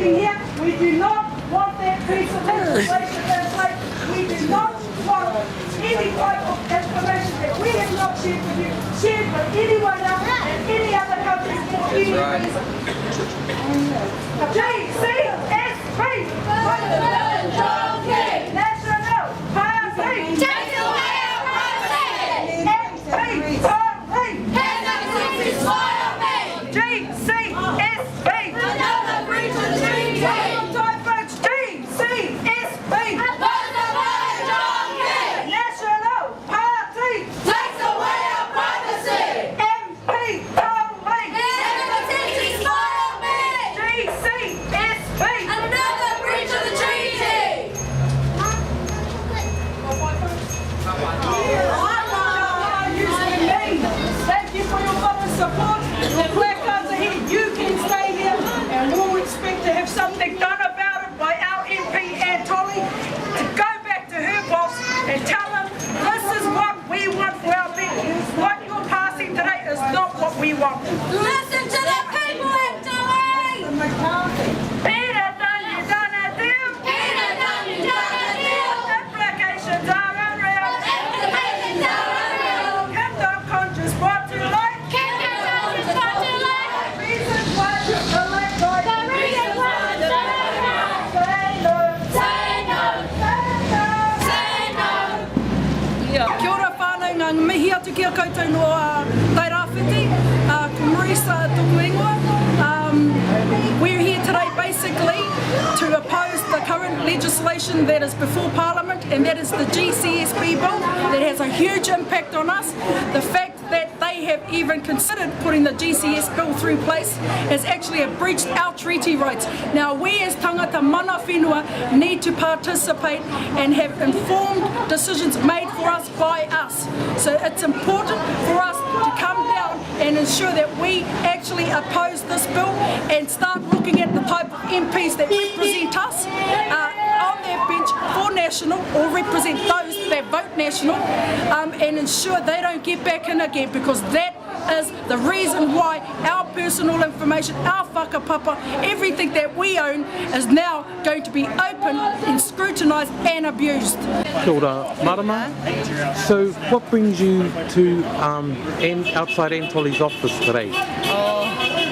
sitting here, we do not want that piece of legislation in place. We do not want any type of information that we have not shared with you, shared with anyone else in any other country for any reason. Gcsb! National Party! Take away our privacy! MP Party! Hands up since it's loyal me! Gcsb! Another breach of the treaty! Time votes Gcsb! National Party! Takes away our privacy! MP Party! Hands up since it's loyal me! Gcsb! Another breach of the treaty! Thank you for your vote of support. Your placards are here. You can stay here, and we'll expect to have something done about it by our MP Antoli to go back to her boss and tell them this is what we want for our people. What you're passing today is not what we want. Listen to the people, Antoli! Peter done you done a deal. Peter done you done a deal! Implications are unreal. Implications are unreal! Turanga-Nui-A-Kiwa just brought to light. Turanga-Nui-A-Kiwa is brought to light! Reasons why you elect right. The reason why it's Say no. say no! Say no! Kia ora whānau, ngā mihi atu ki a koutou no tai rāwhiti, ko Marisa tōku ingoa. We're here today basically to oppose the current legislation that is before Parliament, and that is the Gcsb bill that has a huge impact on us. The fact that they have even considered putting the GCS bill through place has actually breached our treaty rights. Now we as tangata mana whenua need to participate and have informed decisions made for us by us. So it's important for us to come down and ensure that we actually oppose this bill and start looking at the type of MPs that represent us on their bench for national, or represent those that vote national, and ensure they don't get back in again, because that is the reason why our personal information, our whakapapa, everything that we own is now going to be open and scrutinised and abused. Kia ora, Marama. So what brings you to outside Antoli's office today?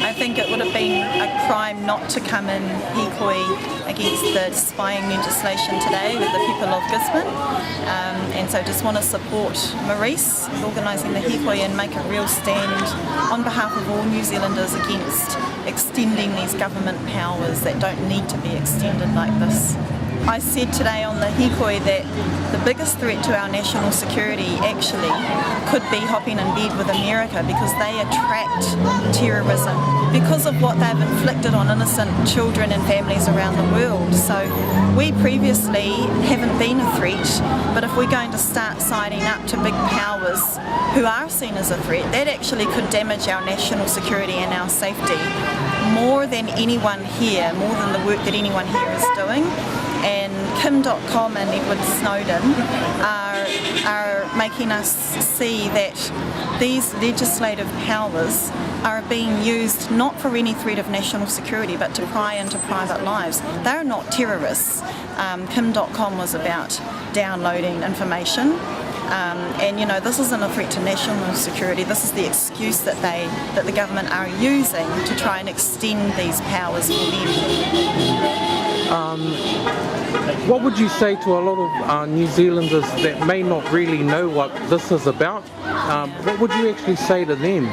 I think it would have been a crime not to come in hikoi against the spying legislation today with the people of Gisborne, and so just want to support Maurice organising the hikoi and make a real stand on behalf of all New Zealanders against extending these government powers that don't need to be extended like this. I said today on the hikoi that the biggest threat to our national security actually could be hopping in bed with America, because they attract terrorism because of what they've inflicted on innocent children and families around the world. So we previously haven't been a threat, but if we're going to start signing up to big powers who are seen as a threat, that actually could damage our national security and our safety more than anyone here, more than the work that anyone here is doing. And DOT.COMS and Edward Snowden are making us see that these legislative powers are being used not for any threat of national security, but to pry into private lives. They're not terrorists. DOT.COMS was about downloading information. And you know, this isn't a threat to national security. This is the excuse that the government are using to try and extend these powers for them. What would you say to a lot of New Zealanders that may not really know what this is about? What would you actually say to them?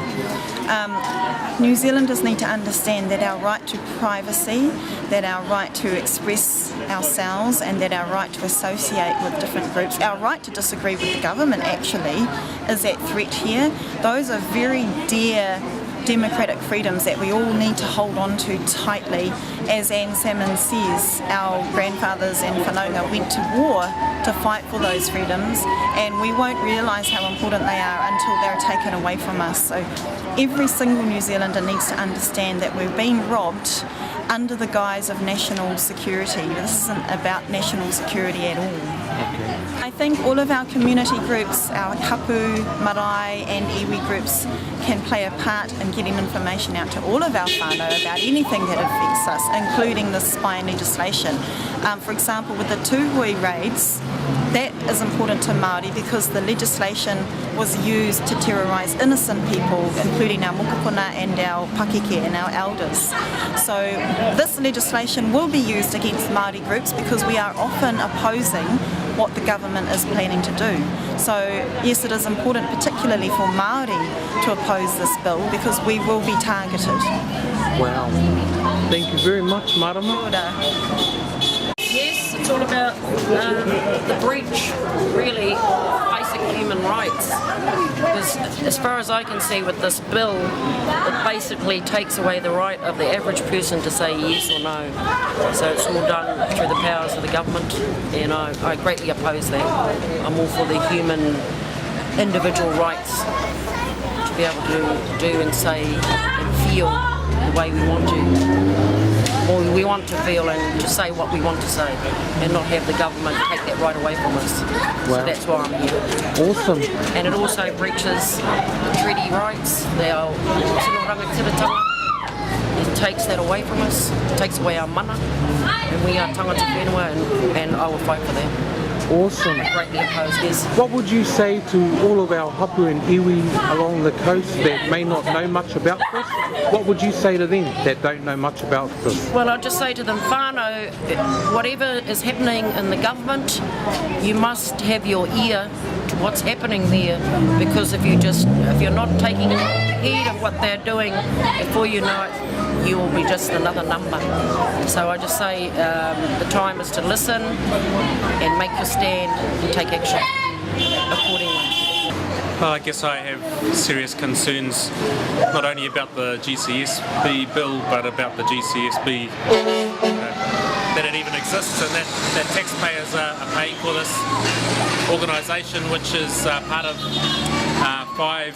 New Zealanders need to understand that our right to privacy, that our right to express ourselves, and that our right to associate with different groups, our right to disagree with the government actually, is at threat here. Those are very dear democratic freedoms that we all need to hold on to tightly. As Anne Salmon says, our grandfathers and whanaunga went to war to fight for those freedoms, and we won't realise how important they are until they're taken away from us. So every single New Zealander needs to understand that we're being robbed under the guise of national security. This isn't about national security at all. I think all of our community groups, our kapu, marae and iwi groups, can play a part in getting information out to all of our whānau about anything that affects us, including the spying legislation. For example, with the TUHOE raids, that is important to Māori because the legislation was used to terrorise innocent people, including our mokopuna and our pakeke and our elders. So this legislation will be used against Māori groups because we are often opposing what the government is planning to do. So yes, it is important, particularly for Māori, to oppose this bill because we will be targeted. Wow. Thank you very much, Marama. Kia ora. Yes, it's all about the breach, really, of basic human rights. Because as far as I can see with this bill, it basically takes away the right of the average person to say yes or no. So it's all done through the powers of the government, and I greatly oppose that. I'm all for the human individual rights to be able to do and say and feel the way we want to. Or we want to feel and to say what we want to say and not have the government take that right away from us. Wow. So that's why I'm here. Awesome. And it also breaches the treaty rights, our Turanga-Nui-A-Kiwa. It takes that away from us, it takes away our mana, and we are tangata whenua, and I will fight for that. Awesome. I greatly oppose this. What would you say to all of our hapu and iwi along the coast that may not know much about this? What would you say to them that don't know much about this? Well, I'll just say to them, whānau, whatever is happening in the government, you must have your ear to what's happening there, because if you're not taking heed of what they're doing, before you know it, you will be just another number. So I just say the time is to listen and make your stand and take action accordingly. Well, I guess I have serious concerns not only about the Gcsb bill but about the Gcsb that it even exists and that taxpayers are paying for this organisation, which is part of 5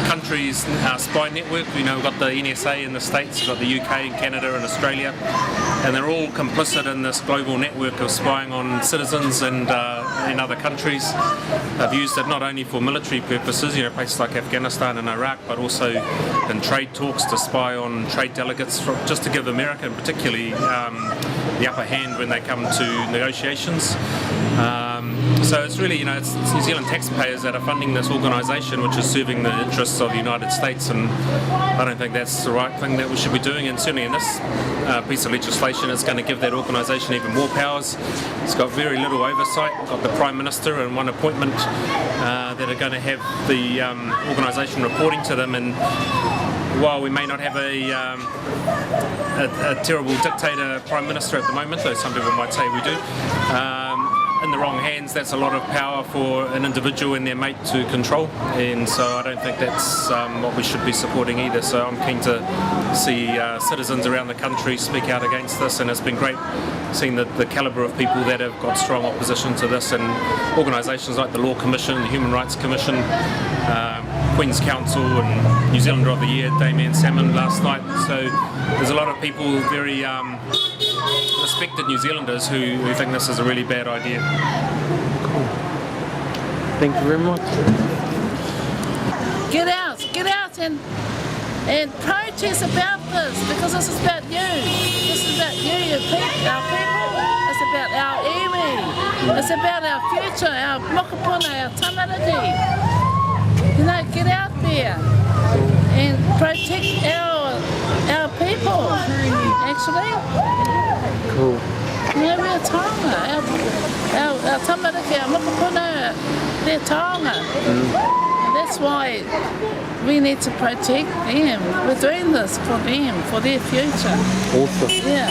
countries' spy network. You know, we've got the NSA in the States, we've got the UK and Canada and Australia, and they're all complicit in this global network of spying on citizens and in other countries. They've used it not only for military purposes, you know, places like Afghanistan and Iraq, but also in trade talks to spy on trade delegates, just to give America and particularly the upper hand when they come to negotiations. So it's really, you know, it's New Zealand taxpayers that are funding this organisation, which is serving the interests of the United States, and I don't think that's the right thing that we should be doing. And certainly in this piece of legislation, it's going to give that organisation even more powers. It's got very little oversight. It's got the Prime Minister and one appointment that are going to have the organisation reporting to them. And while we may not have a terrible dictator Prime Minister at the moment, though some people might say we do, in the wrong hands, that's a lot of power for an individual and their mate to control, and so I don't think that's what we should be supporting either. So I'm keen to see citizens around the country speak out against this, and it's been great seeing the calibre of people that have got strong opposition to this, and organisations like the Law Commission, the Human Rights Commission, Queen's Council and New Zealander of the Year, Damien Salmon last night. So there's a lot of people, very respected New Zealanders who think this is a really bad idea. Cool. Thank you very much. Get out and protest about this, because this is about you. This is about you, our people. It's about our iwi. It's about our future, our mokopuna, our tamariki. You know, get out there and protect our people, actually. Cool. You know, we're taonga. Our tamariki, our mokopuna, they're taonga. And that's why we need to protect them. We're doing this for them, for their future. Awesome. Yeah.